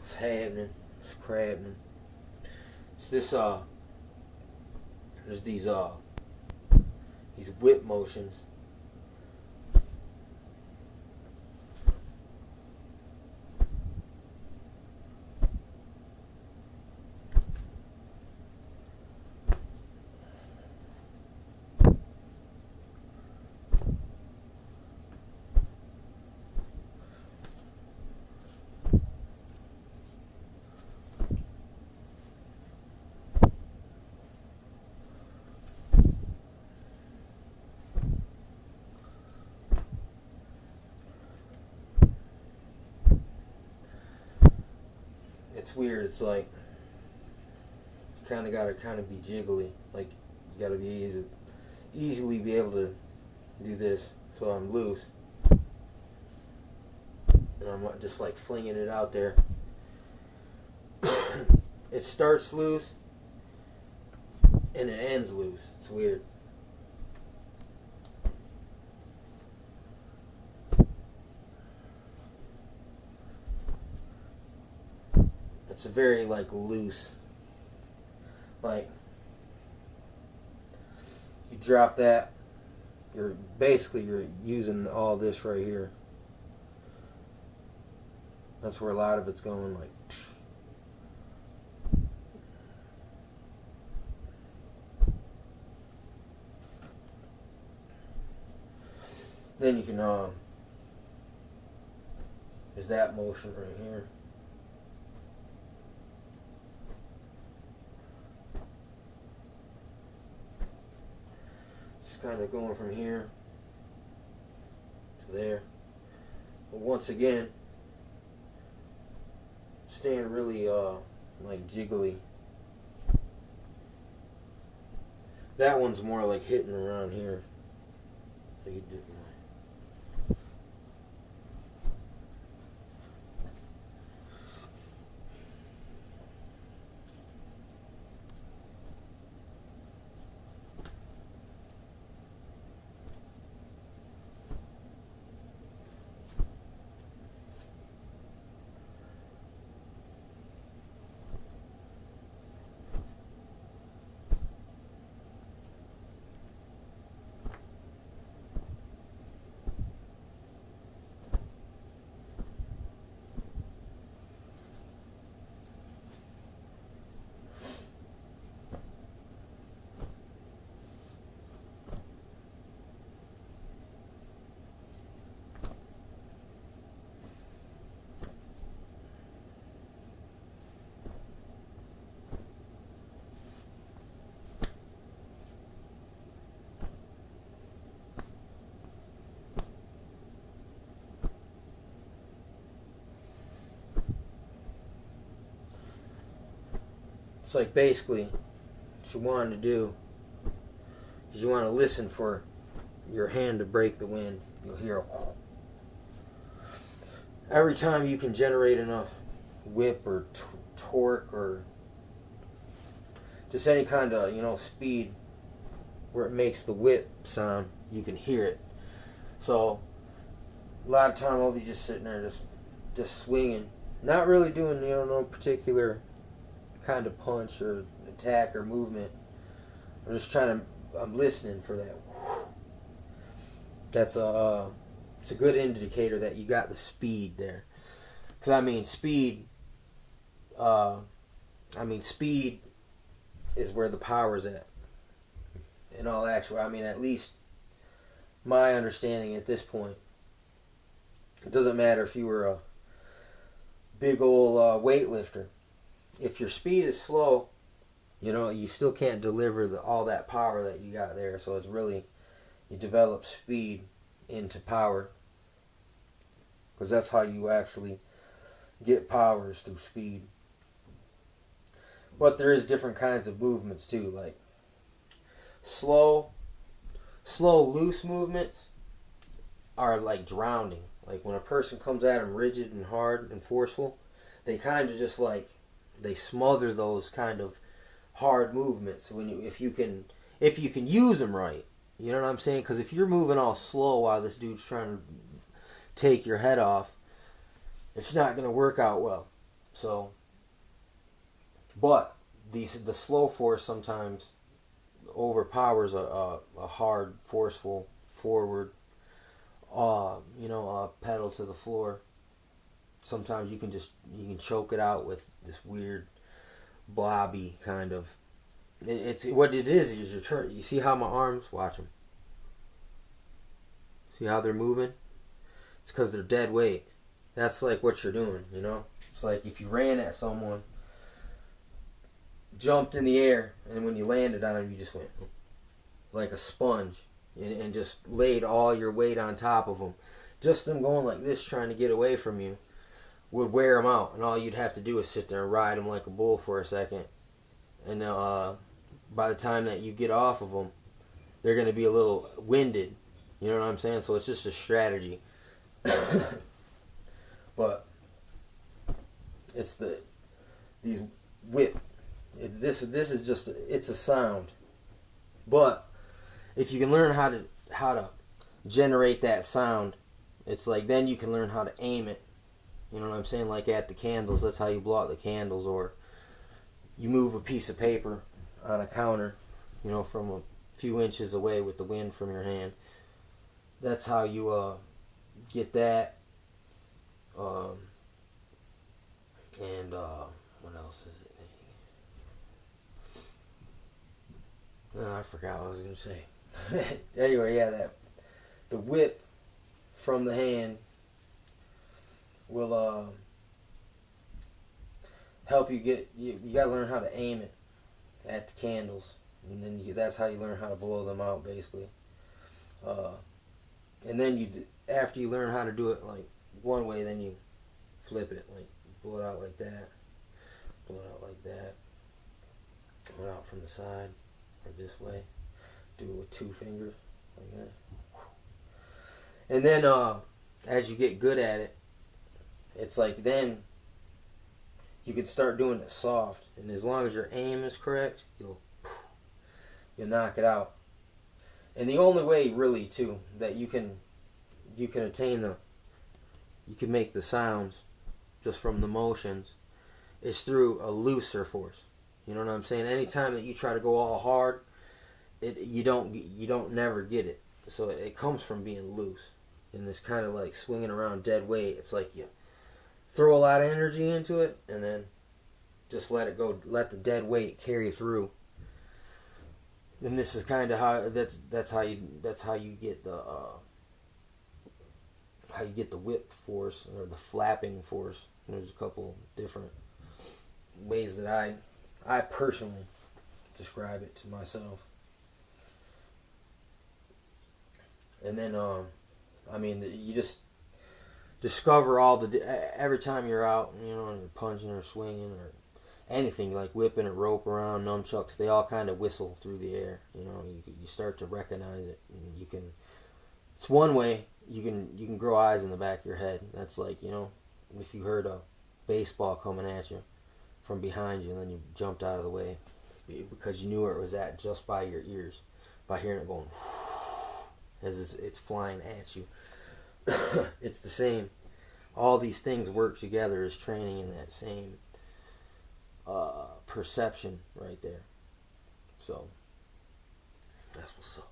What's happening? What's crabning? It's this there's these whip motions. It's weird. It's like you kind of gotta be jiggly. Like you gotta be easily be able to do this. So I'm loose, and I'm just like flinging it out there. It starts loose, and it ends loose. It's weird. It's a very like loose, like you drop that, you're using all this right here. That's where a lot of it's going, like. Then you can there's that motion right here. Kind of going from here to there, but once again staying really like jiggly. That one's more like hitting around here, so you do. It's like basically what you want to do is you want to listen for your hand to break the wind. You'll hear every time you can generate enough whip or torque or just any kind of speed where it makes the whip sound, you can hear it. So a lot of time I'll be just sitting there just swinging, not really doing no particular kind of punch or attack or movement. I'm listening for that. That's it's a good indicator that you got the speed there. Because speed is where the power's at. In all actuality, at least my understanding at this point. It doesn't matter if you were a big old weightlifter. If your speed is slow, you still can't deliver all that power that you got there. So it's really, you develop speed into power. Because that's how you actually get powers, through speed. But there is different kinds of movements too. Like slow, loose movements are like drowning. Like when a person comes at them rigid and hard and forceful, they kind of just like, they smother those kind of hard movements if you can use them right. You know what I'm saying? Because if you're moving all slow while this dude's trying to take your head off, it's not going to work out well. So, but the slow force sometimes overpowers a hard, forceful forward, pedal to the floor. Sometimes you can choke it out with this weird blobby kind of. It's what it is you're turn. You see how my arms? Watch them. See how they're moving? It's because they're dead weight. That's like what you're doing, you know? It's like if you ran at someone, jumped in the air, and when you landed on them, you just went like a sponge and just laid all your weight on top of them. Just them going like this, trying to get away from you, would wear them out. And all you'd have to do is sit there and ride them like a bull for a second. And by the time that you get off of them, they're going to be a little winded. You know what I'm saying? So it's just a strategy. But it's these whip. This is just it's a sound. But if you can learn how to generate that sound, it's like then you can learn how to aim it. You know what I'm saying? Like at the candles, that's how you blow out the candles, or you move a piece of paper on a counter, you know, from a few inches away with the wind from your hand. That's how you get that. And what else is it? Oh, I forgot what I was going to say. Anyway, yeah, the whip from the hand will help you get. You got to learn how to aim it at the candles, and then that's how you learn how to blow them out, basically. And then after you learn how to do it like one way, then you flip it, like blow it out like that, blow it out like that, blow it out from the side or this way. Do it with 2 fingers like that. And then as you get good at it, it's like then you can start doing it soft, and as long as your aim is correct, you'll knock it out. And the only way, really, too, that you can attain you can make the sounds just from the motions is through a looser force. You know what I'm saying? Anytime that you try to go all hard, you don't never get it. So it comes from being loose, and it's kind of like swinging around dead weight. It's like you throw a lot of energy into it, and then just let it go. Let the dead weight carry through. And this is kind of how that's how you get the whip force or the flapping force. There's a couple different ways that I personally describe it to myself. And then you just discover every time you're out, you know, and you're punching or swinging or anything like whipping a rope around, nunchucks, they all kind of whistle through the air. You know, you start to recognize it, and it's one way you can grow eyes in the back of your head. That's like, you know, if you heard a baseball coming at you from behind you, and then you jumped out of the way because you knew where it was at just by your ears, by hearing it going as it's flying at you. It's the same. All these things work together as training in that same perception right there. So that's what's up.